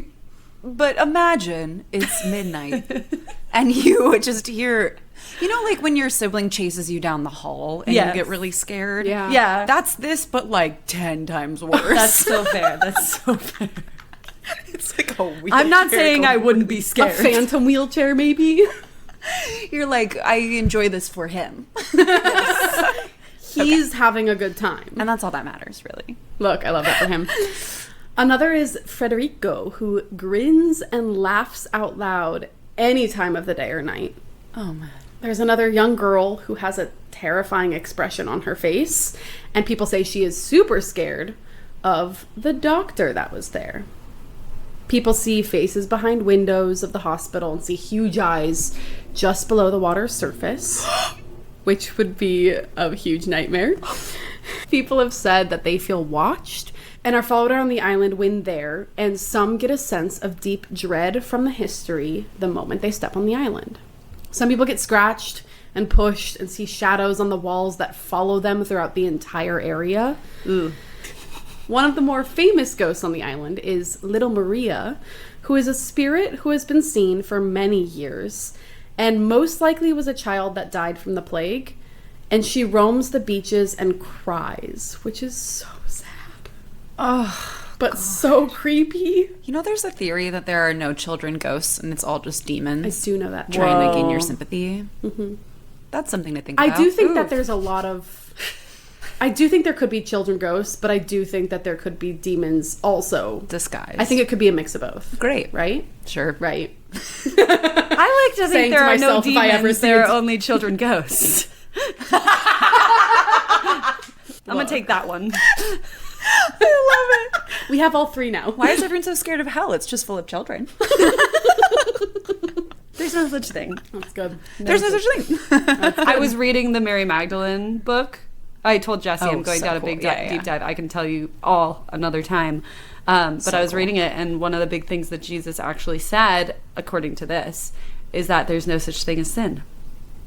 But imagine it's midnight and you would just hear, you know, like when your sibling chases you down the hall and Yes. you get really scared? Yeah. Yeah. That's this, but like 10 times worse. That's so fair. That's so fair. It's like a weird. I'm not saying I wouldn't be A scared. phantom wheelchair, maybe? You're like, I enjoy this for him. He's having a good time. And that's all that matters, really. Look, I love that for him. Another is Federico, who grins and laughs out loud any time of the day or night. Oh, man. There's another young girl who has a terrifying expression on her face, and people say she is super scared of the doctor that was there. People see faces behind windows of the hospital and see huge eyes just below the water's surface, which would be a huge nightmare. People have said that they feel watched and are followed around the island when there, and some get a sense of deep dread from the history the moment they step on the island. Some people get scratched and pushed and see shadows on the walls that follow them throughout the entire area. Ooh. One of the more famous ghosts on the island is Little Maria, who is a spirit who has been seen for many years and most likely was a child that died from the plague. And she roams the beaches and cries, which is so sad. Oh, but so creepy. you know, there's a theory that there are no children ghosts and it's all just demons I do know that. trying to gain your Whoa. sympathy. Mm-hmm. That's something to think I about. do think Ooh. that there's a lot of... I do think there could be children ghosts, but I do think that there could be demons also. Disguise. I think it could be a mix of both. Great. Right? Sure. Right. I like to Saying think there to are no myself, if I ever demons, see there a are d- only children ghosts. I'm going to take that one. I love it. We have all 3 now. Why is everyone so scared of hell? It's just full of children. There's no such thing. That's good. There's no such thing. I was reading the Mary Magdalene book. I told Jesse Oh, I'm going so down a cool. big Yeah, yeah. deep dive. I can tell you all another time. But So I was cool. reading it, and one of the big things that Jesus actually said, according to this, is that there's no such thing as sin.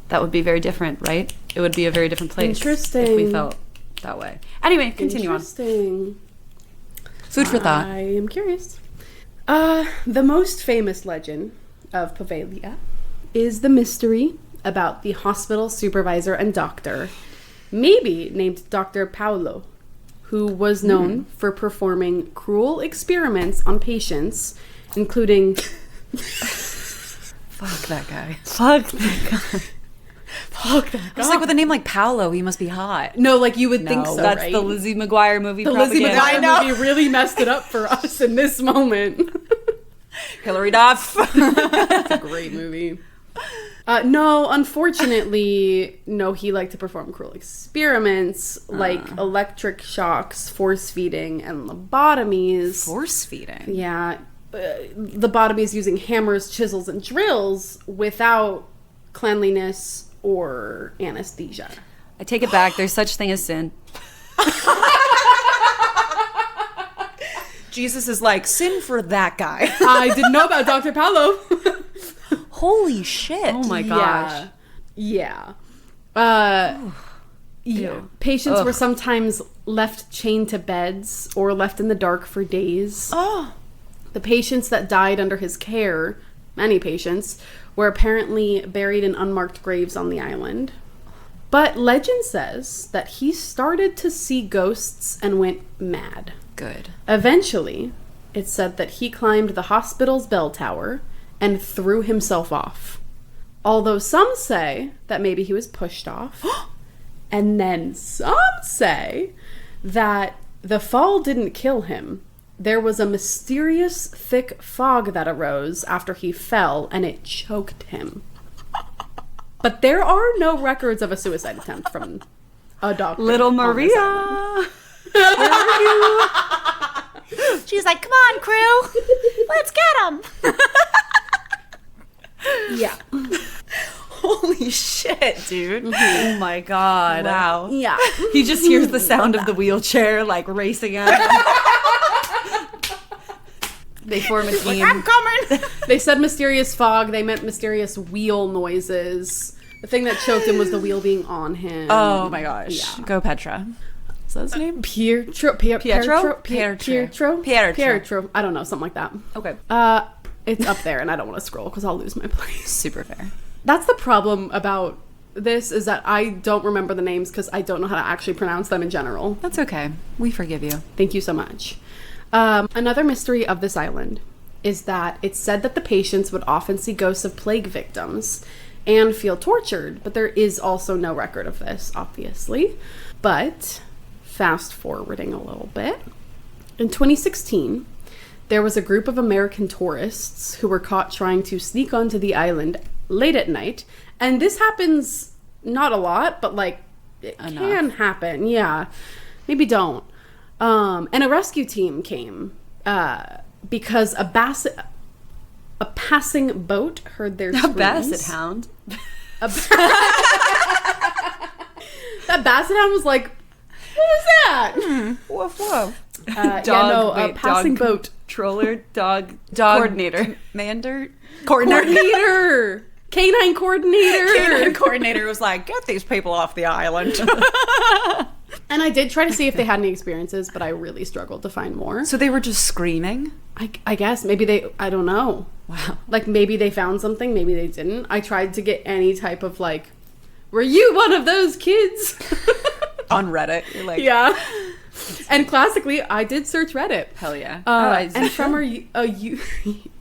That would be very different, right? It would be a very different place if we Interesting. felt that way. Anyway, continue on. Interesting. Food for thought. I am curious. The most famous legend of Poveglia is the mystery about the hospital supervisor and doctor, maybe named Dr. Paolo, who was known for performing cruel experiments on patients, including... Fuck that guy. Fuck that guy. Fuck that I was like, with a name like Paolo, he must be hot. No, like you would think No, so, That's right? the Lizzie McGuire movie The Lizzie propaganda. McGuire movie really messed it up for us in this moment. Hillary Duff. It's a great movie. No, unfortunately, no, he liked to perform cruel experiments like electric shocks, force feeding, and lobotomies. Force feeding. Yeah, lobotomies using hammers, chisels, and drills without cleanliness or anesthesia. I take it back. There's such thing as sin. Jesus is like, sin for that guy. I didn't know about Dr. Paolo. Holy shit. Oh my gosh. Yeah. Yeah. Ew. Patients Ugh. were sometimes left chained to beds or left in the dark for days. Oh. The patients that died under his care, many patients, were apparently buried in unmarked graves on the island. But legend says that he started to see ghosts and went mad. Good. Eventually, it's said that he climbed the hospital's bell tower and threw himself off. Although some say that maybe he was pushed off. And then some say that the fall didn't kill him, there was a mysterious thick fog that arose after he fell and it choked him. But there are no records of a suicide attempt from a doctor. Little Maria. Where are you? She's like, come on, crew. Let's get him. Yeah. Holy shit, dude. Oh my God. Wow. Yeah. He just hears the sound of the wheelchair like racing at him. They form a team. I'm coming. They said mysterious fog. They meant mysterious wheel noises. The thing that choked him was the wheel being on him. Oh my gosh. Yeah. Go Petra. Is that his name? Pietro. I don't know, something like that. Okay. It's up there, and I don't want to scroll because I'll lose my place. Super fair. That's the problem about this, is that I don't remember the names because I don't know how to actually pronounce them in general. That's okay. We forgive you. Thank you so much. Another mystery of this island is that it's said that the patients would often see ghosts of plague victims and feel tortured, but there is also no record of this, obviously. But fast forwarding a little bit, in 2016, there was a group of American tourists who were caught trying to sneak onto the island late at night, and this happens not a lot, but like it can happen. Yeah, maybe don't. And a rescue team came because a passing boat heard their screams. A basset hound. That basset hound was like, what was that? Woof woof. A passing boat. Dog Coordinator. Coordinator. Canine coordinator. Canine coordinator was like, get these people off the island. And I did try to see if they had any experiences, but I really struggled to find more. So they were just screaming? I guess maybe I don't know. Wow. Like maybe they found something, maybe they didn't. I tried to get any type of like, were you one of those kids? On Reddit. You're like, yeah. And classically, I did search Reddit. hell yeah. And from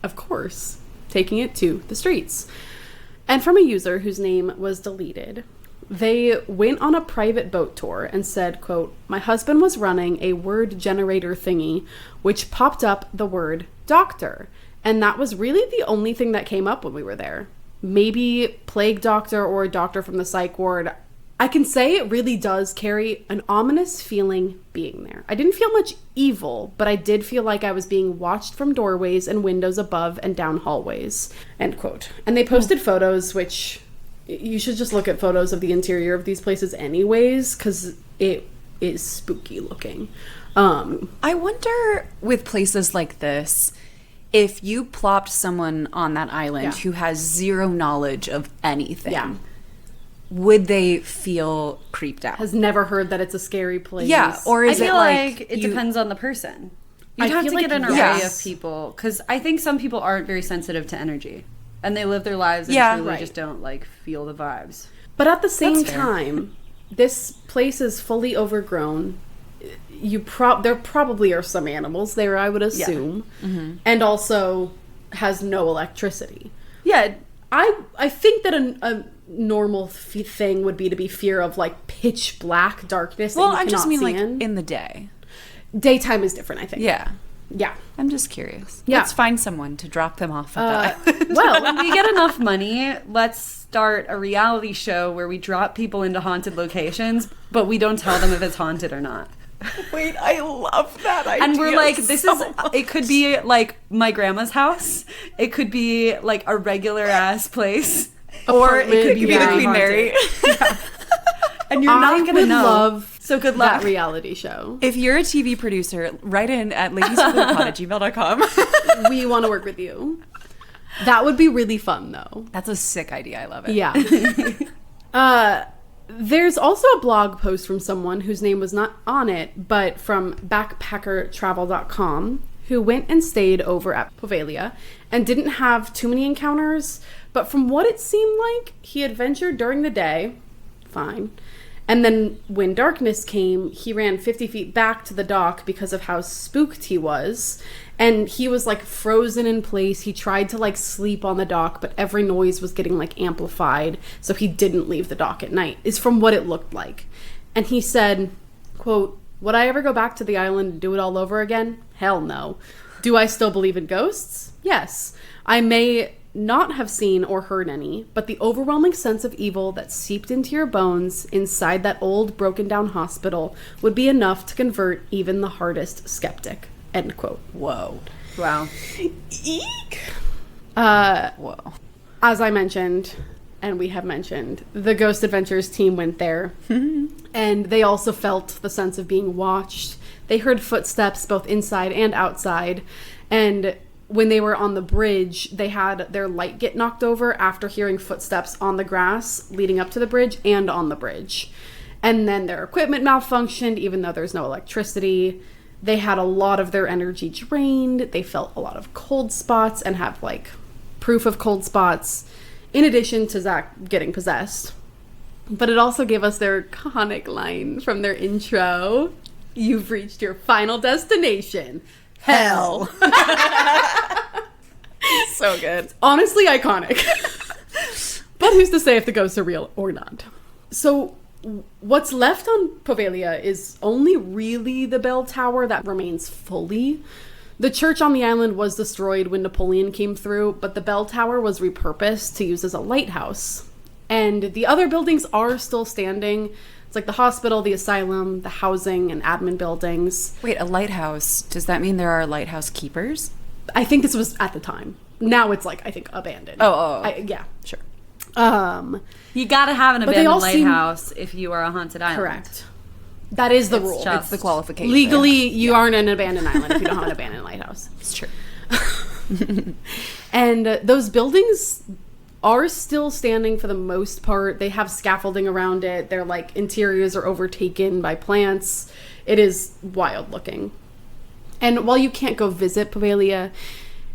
of course, taking it to the streets. And from a user whose name was deleted, they went on a private boat tour and said, quote, my husband was running a word generator thingy, which popped up the word doctor. And that was really the only thing that came up when we were there. Maybe plague doctor or a doctor from the psych ward. I can say it really does carry an ominous feeling being there. I didn't feel much evil, but I did feel like I was being watched from doorways and windows above and down hallways. End quote. And they posted photos, which you should just look at photos of the interior of these places anyways, because it is spooky looking. I wonder with places like this, if you plopped someone on that island who has zero knowledge of anything, would they feel creeped out? Has never heard that it's a scary place. Yeah, or is I feel it like it depends on the person. You'd I have feel to get like an array yes. of people, because I think some people aren't very sensitive to energy, and they live their lives and truly just don't like feel the vibes. But at the same That's fair. time, this place is fully overgrown. There probably are some animals there, I would assume, and also has no electricity. Yeah, I think that a normal thing would be to be fear of like pitch black darkness. Well, that you I just cannot mean see like in in the day. Daytime is different, I think. Yeah. Yeah. I'm just curious. Yeah. Let's find someone to drop them off at the island. Well, when we get enough money, let's start a reality show where we drop people into haunted locations, but we don't tell them if it's haunted or not. Wait, I love that idea. And we're like, it could be like my grandma's house. It could be like a regular ass place. Or it could be the Queen Mary. And you're not going to know. Love so good luck. that reality show. If you're a TV producer, write in at ladieswithapod@gmail.com. We want to work with you. That would be really fun, though. That's a sick idea. I love it. Yeah. There's also a blog post from someone whose name was not on it, but from backpackertravel.com, who went and stayed over at Poveglia and didn't have too many encounters, but from what it seemed like, he adventured during the day, fine, and then when darkness came, he ran 50 feet back to the dock because of how spooked he was, and he was like frozen in place. He tried to like sleep on the dock, but every noise was getting like amplified, so he didn't leave the dock at night, is from what it looked like. And he said, quote, Would I ever go back to the island and do it all over again? Hell no. Do I still believe in ghosts? Yes. I may not have seen or heard any, but the overwhelming sense of evil that seeped into your bones inside that old broken down hospital would be enough to convert even the hardest skeptic. End quote. Whoa. Wow. Eek. Whoa. As I mentioned, and we have mentioned, the Ghost Adventures team went there. And they also felt the sense of being watched. They heard footsteps both inside and outside. And when they were on the bridge, they had their light get knocked over after hearing footsteps on the grass leading up to the bridge and on the bridge. And then their equipment malfunctioned, even though there's no electricity. They had a lot of their energy drained. They felt a lot of cold spots and have, like, proof of cold spots, in addition to Zach getting possessed. But it also gave us their iconic line from their intro. You've reached your final destination. Hell. So good. Honestly iconic. But who's to say if the ghosts are real or not? So what's left on Poveglia is only really the bell tower that remains fully. The church on the island was destroyed when Napoleon came through, but the bell tower was repurposed to use as a lighthouse. And the other buildings are still standing. It's like the hospital, the asylum, the housing and admin buildings. Wait, a lighthouse. Does that mean there are lighthouse keepers? I think this was at the time. Now it's like, I think, abandoned. Yeah. Sure. You gotta have an But they abandoned all seem- lighthouse if you are a haunted island. Correct. That is the rule. just- It's the qualification. Legally, you aren't an abandoned island if you don't have an abandoned lighthouse. It's true. And those buildings are still standing for the most part. They have scaffolding around it. Their, like, interiors are overtaken by plants. It is wild looking. And while you can't go visit Poveglia,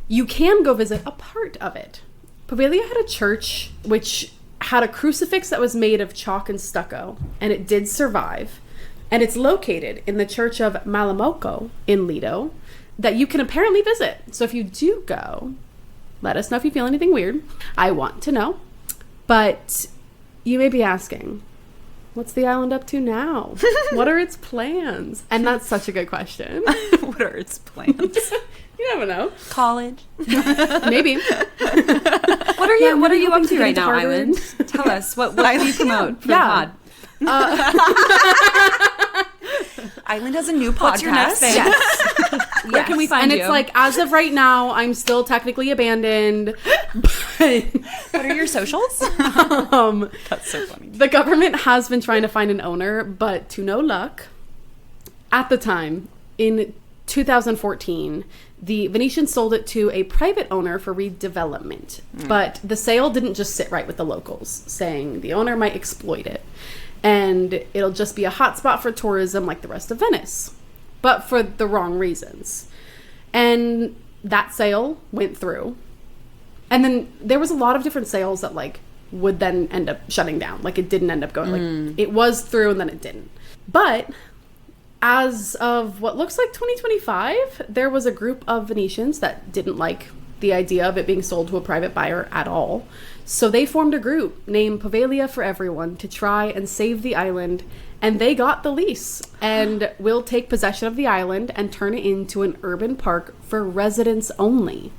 you can go visit a part of it. Poveglia had a church which had a crucifix that was made of chalk and stucco, and it did survive. And it's located in the church of Malamocco in Lido that you can apparently visit. So if you do go, let us know if you feel anything weird. I want to know. But you may be asking, what's the island up to now? What are its plans? And that's such a good question. What are its plans? You never know. College. Maybe. What are you? What are you up to right now, Island? Tell us. What do you promote for the pod? Island has a new podcast. What's your next thing? Yes. Where can we find you? And it's like, as of right now, I'm still technically abandoned. But What are your socials? That's so funny. the government has been trying to find an owner, but to no luck. At the time, in 2014, the Venetians sold it to a private owner for redevelopment. But the sale didn't just sit right with the locals, saying the owner might exploit it. And it'll just be a hotspot for tourism like the rest of Venice. But for the wrong reasons. And that sale went through. And then there was a lot of different sales that, like, would then end up shutting down. Like, it didn't end up going. Like, it was through and then it didn't. But as of what looks like 2025, there was a group of Venetians that didn't like the idea of it being sold to a private buyer at all. So they formed a group named Poveglia for Everyone to try and save the island. And they got the lease and will take possession of the island and turn it into an urban park for residents only.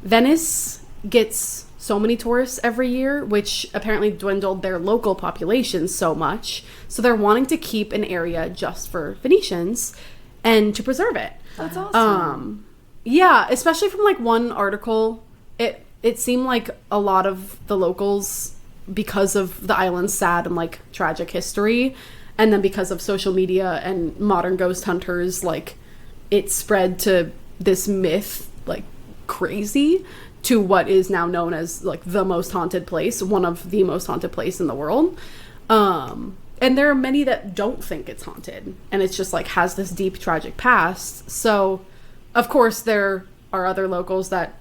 Venice gets so many tourists every year, which apparently dwindled their local population so much. So they're wanting to keep an area just for Venetians and to preserve it. That's awesome. Yeah, especially from, like, one article, it seemed like a lot of the locals, because of the island's sad and, like, tragic history, and then because of social media and modern ghost hunters, like, it spread to this myth, like, crazy, to what is now known as, like, the most haunted place, one of the most haunted place in the world. And there are many that don't think it's haunted, and it's just, like, has this deep tragic past. So of course there are other locals that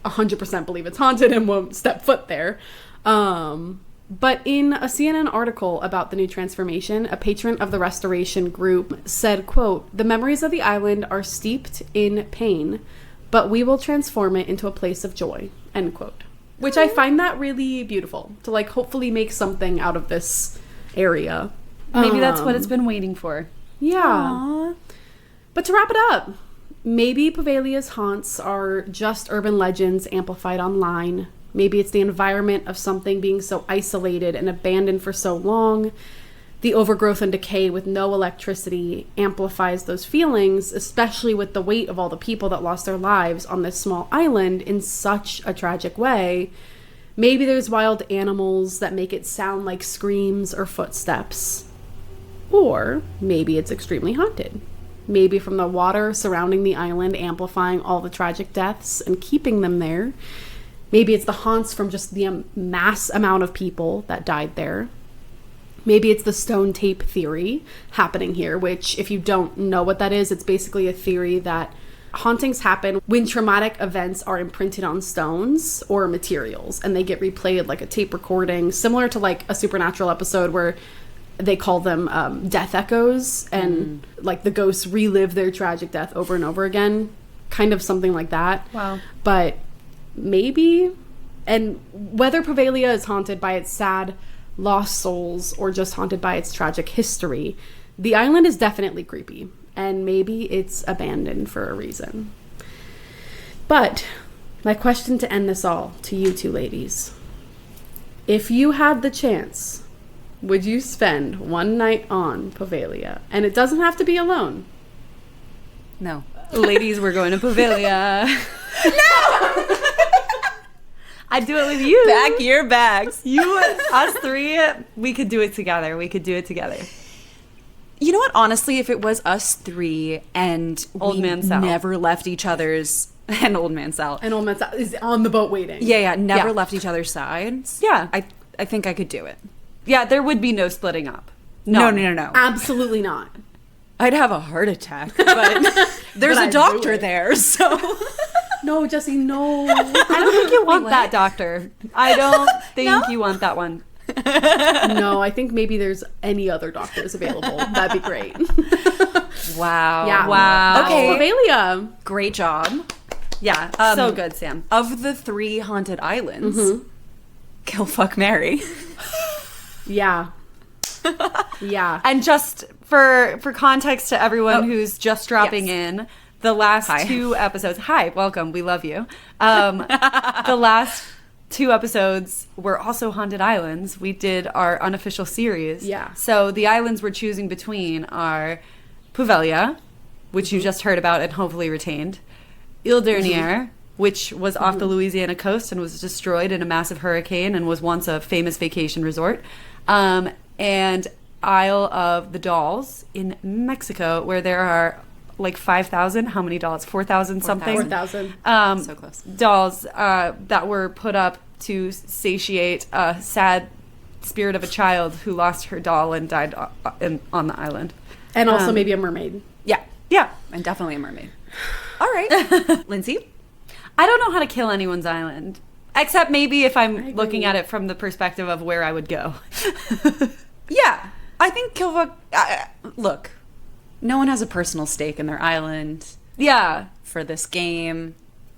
100% believe it's haunted and won't step foot there. But in a CNN article about the new transformation, a patron of the restoration group said, quote, "The memories of the island are steeped in pain, but we will transform it into a place of joy," end quote. Which I find that really beautiful, to, like, hopefully make something out of this area. Maybe that's what it's been waiting for. Yeah. Aww. But to wrap it up, maybe Poveglia's haunts are just urban legends amplified online. Maybe it's the environment of something being so isolated and abandoned for so long. The overgrowth and decay with no electricity amplifies those feelings, especially with the weight of all the people that lost their lives on this small island in such a tragic way. Maybe there's wild animals that make it sound like screams or footsteps. Or maybe it's extremely haunted. Maybe from the water surrounding the island amplifying all the tragic deaths and keeping them there. Maybe it's the haunts from just the mass amount of people that died there. Maybe it's the stone tape theory happening here, which if you don't know what that is, it's basically a theory that hauntings happen when traumatic events are imprinted on stones or materials and they get replayed like a tape recording, similar to like a Supernatural episode where they call them death echoes and like the ghosts relive their tragic death over and over again. Kind of something like that. Wow. But maybe, and whether Poveglia is haunted by its sad lost souls or just haunted by its tragic history, the island is definitely creepy, and maybe it's abandoned for a reason. But my question to end this all to you two ladies: if you had the chance, would you spend one night on Poveglia? And it doesn't have to be alone. No. Ladies, we're going to Poveglia. No! I'd do it with you. Pack your bags. You, us three, we could do it together. We could do it together. You know what? Honestly, if it was us three and Old Man Sal never left each other's... And Old Man Sal. And Old Man Sal is on the boat waiting. Yeah, never Yeah. left each other's sides. Yeah. I think I could do it. Yeah, there would be no splitting up. No. Absolutely not. I'd have a heart attack, but there's But a I'd doctor do it. there, so... No, Jesse, no. I don't think you want what? that doctor. I don't think you want that one. No, I think maybe there's any other doctors available. That'd be great. Wow. Yeah. Wow. Okay. Poveglia. Great job. Yeah, so good, Sam. Of the 3 haunted islands, kill, fuck, marry. Yeah. Yeah. And just for context to everyone who's just dropping Yes. in, the last Hi. 2 episodes... Hi, welcome. We love you. The last 2 episodes were also haunted islands. We did our unofficial series. Yeah. So the islands we're choosing between are Poveglia, which you just heard about and hopefully retained, Ile Dernière, which was off the Louisiana coast and was destroyed in a massive hurricane and was once a famous vacation resort, and Isle of the Dolls in Mexico, where there are like 5,000, how many dolls? 4,000 something? 4,000. So close. Dolls that were put up to satiate a sad spirit of a child who lost her doll and died on the island. And also maybe a mermaid. Yeah. Yeah. And definitely a mermaid. All right. Lindsay? I don't know how to kill anyone's island. Except maybe if I I'm agree. looking at it from the perspective of where I would go. Yeah. I think kill, fuck... look, no one has a personal stake in their island Yeah. for this game.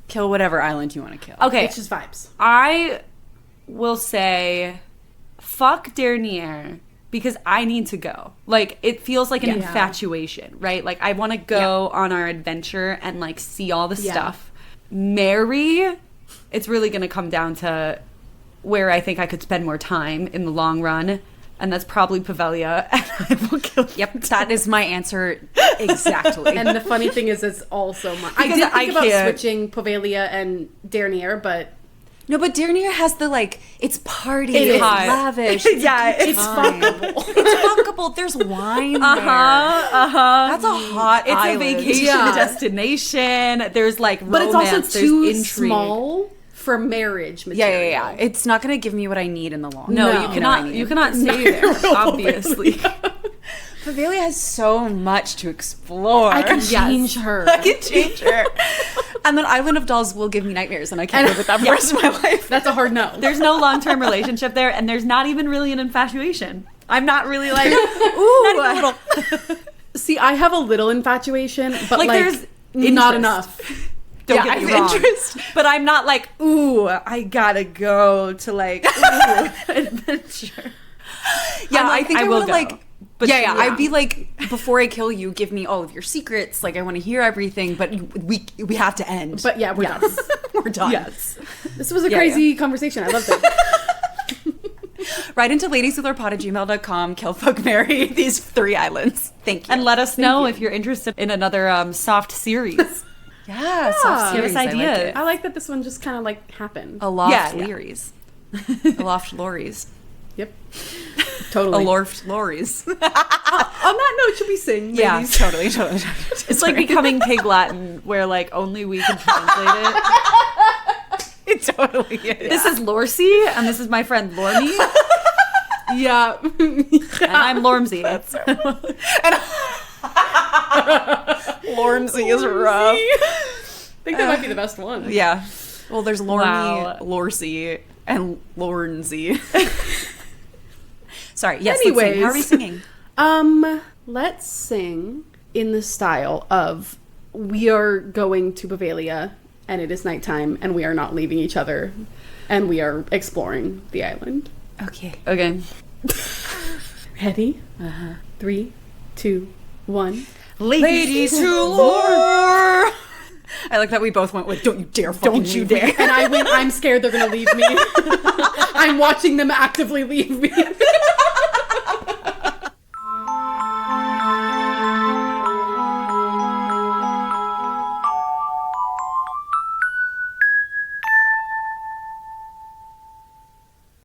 Kill whatever island you want to kill. Okay. It's just vibes. I will say fuck Dernière because I need to go. Like, it feels like an Yeah. infatuation, right? Like, I want to go on our adventure and, like, see all the Yeah. stuff. Marry, it's really going to come down to where I think I could spend more time in the long run. And that's probably Poveglia. And I will kill you. Yep, that is my answer exactly. And the funny thing is, it's also mine. I Because did think I about can't- switching Poveglia and Dernière, but No, but Dernière has the, like, it's party, It it's is. lavish. Yeah, it's fine. fuckable. It's fuckable. There's wine there. That's a hot It's island. a vacation Yeah. destination. There's, like, But romance. it's also There's too intrigue. small for marriage Yeah, material. yeah, yeah. It's not going to give me what I need in the long No, run. you No. cannot. You cannot stay there. Obviously, Poveglia has so much to explore. I can change her. I can change her. And then Island of Dolls will give me nightmares, and I can't live with that for the rest of my life. That's a hard no. there's no long-term relationship there, and there's not even really an infatuation. I'm not really like, ooh, Not even a little. See, I have a little infatuation, but Like, like, there's not interest. enough. Don't Yeah, get I me have wrong. interest. But I'm not like, ooh, I gotta go to like ooh, adventure. Yeah, I'm like, I think I will would go. like But yeah, I'd be like, before I kill you, give me all of your secrets. Like, I want to hear everything, but we have to end. But yeah, we're done. We're done. Yes. This was a crazy conversation. I loved it. Write into ladieswithourpod@gmail.com, kill, fuck, marry these 3 islands. Thank you. And let us know if you're interested in another soft series. Yeah, soft Give us series. I ideas. like it. I like that this one just kind of like happened. Aloft Yeah. Learies. Aloft Lories. Yep. Totally. Aloft Lories. On that note, should we sing, ladies? Yeah, totally. It's like becoming Pig Latin, where like only we can translate it. It totally is. This is Lorcy, and this is my friend Lormy, Yeah. and I'm Lormsy. Lormsy is rough. I think that might be the best one. Yeah. Well, there's Lormy, Wow. Lorsy, and Lornsy. Sorry. Yes. Anyways. Let's sing. How are we singing? Let's sing in the style of we are going to Poveglia and it is nighttime and we are not leaving each other and we are exploring the island. Okay. Okay. Ready? 3, 2, 1. Ladies who lore. I like that we both went with "Don't you dare fucking Don't you leave me." dare. And I went, I'm scared they're going to leave me. I'm watching them actively leave me.